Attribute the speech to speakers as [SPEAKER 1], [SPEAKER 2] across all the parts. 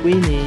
[SPEAKER 1] Winnie.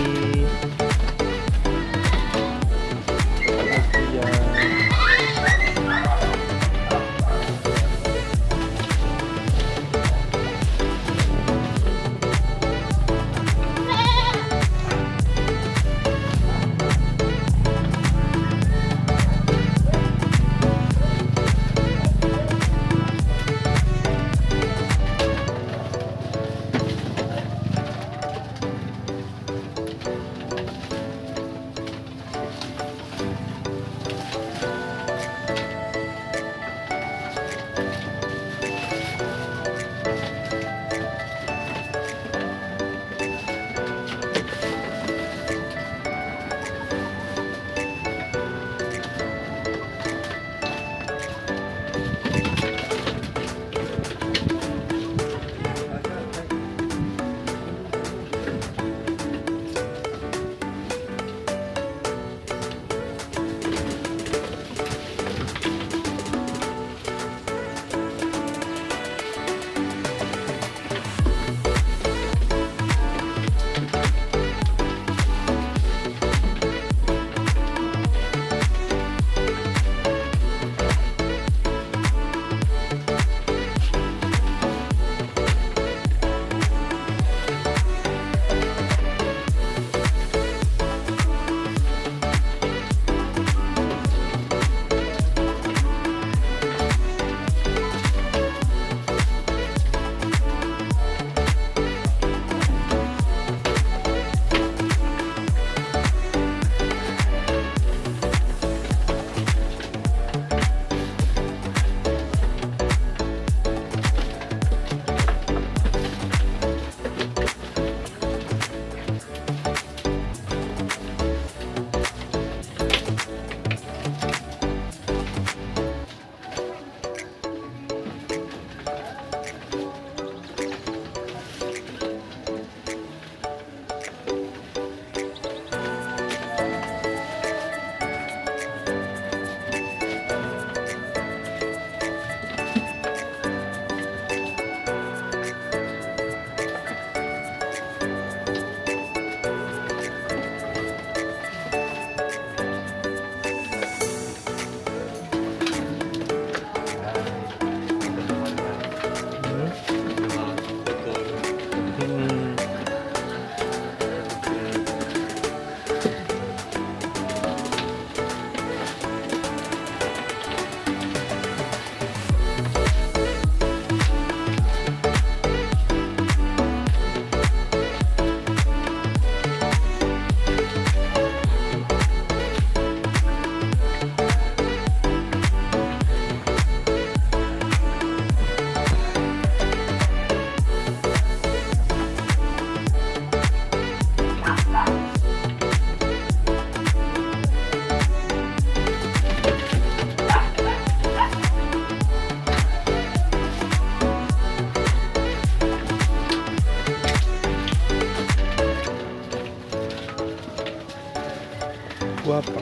[SPEAKER 1] Guapa.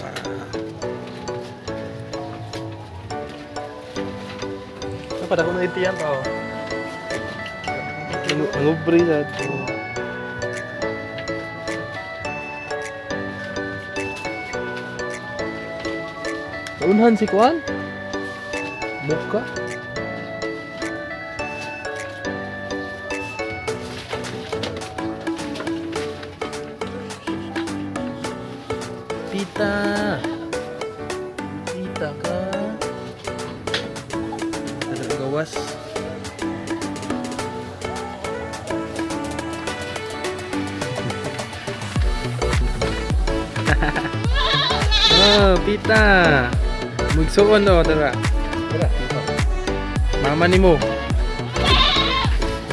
[SPEAKER 1] Pada ko na itiyan pa oh. Ang ubri sa ito. Unhan si Kwan? Muka? Pita. Pita ka. Ada gawas. Oh, pita. Magsuon daw, tara.
[SPEAKER 2] Tira, dito.
[SPEAKER 1] Mama ni mo.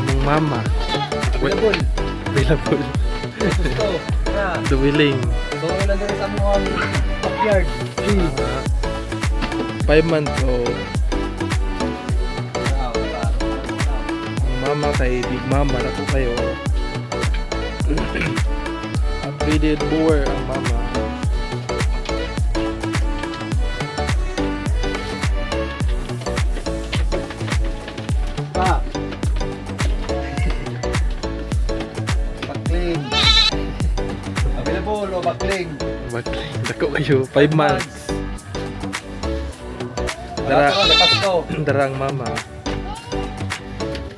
[SPEAKER 1] Imong mama.
[SPEAKER 2] Available.
[SPEAKER 1] Available.
[SPEAKER 2] Gusto. Tira.
[SPEAKER 1] Duwiling.
[SPEAKER 2] So, ilan din sa mga backyard.
[SPEAKER 1] 5 months old. Ang mama kay Big Mama na po kayo. Upgraded boer ang mama.
[SPEAKER 2] Pa. Bakling. Available o bakling.
[SPEAKER 1] Bakling. Dako kayo. 5 months. Dara.
[SPEAKER 2] Lakas to.
[SPEAKER 1] Darang mama.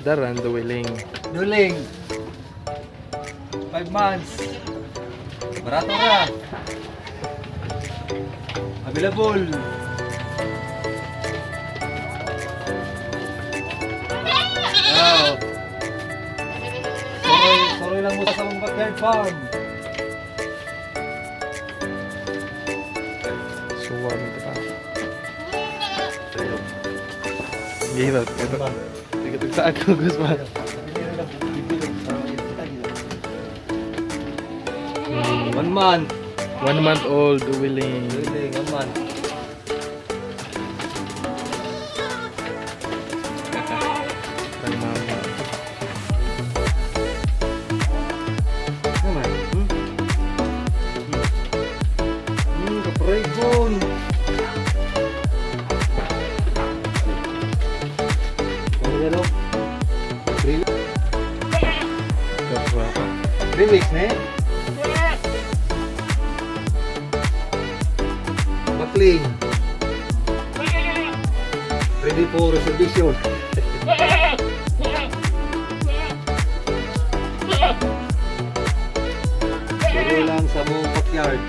[SPEAKER 1] Daran duwiling.
[SPEAKER 2] Duling. 5 months. Barato na. Available. Wow. Soroy lang mo sa mong backyard farm.
[SPEAKER 1] Suwan ito pa. Give up. Ito. Ito sa ako gusto ba?
[SPEAKER 2] 1 month.
[SPEAKER 1] 1 month old duwiling.
[SPEAKER 2] Duling, 1 month.
[SPEAKER 1] Ang mama.
[SPEAKER 2] Naman. Kapregon. Ano yan o? 3 weeks na eh? Bakling. Ready for reservation. Suro lang sa mong backyard.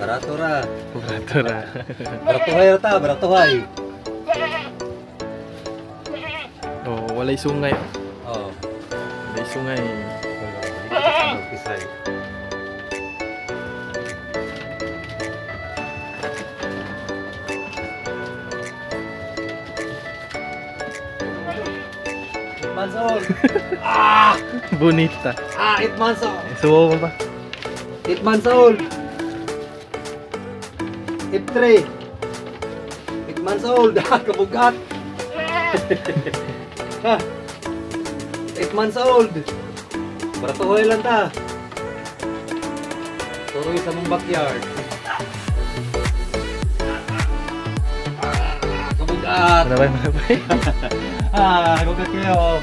[SPEAKER 2] Barato ra.
[SPEAKER 1] Barato ra.
[SPEAKER 2] Baratuhay ra ta, baratuhay.
[SPEAKER 1] Oh, walay sungay.
[SPEAKER 2] Oo.
[SPEAKER 1] Walay sungay.
[SPEAKER 2] Pisay. Months old.
[SPEAKER 1] Bonita.
[SPEAKER 2] 8 months old.
[SPEAKER 1] Suwa mo ba?
[SPEAKER 2] 8 months old. 3. 8 months old. Kabugat. 8 months old. Baratuhoy lang ta. Turoy sa mong backyard. Kabugat.
[SPEAKER 1] Marabay, marabay.
[SPEAKER 2] Kabugat kayo.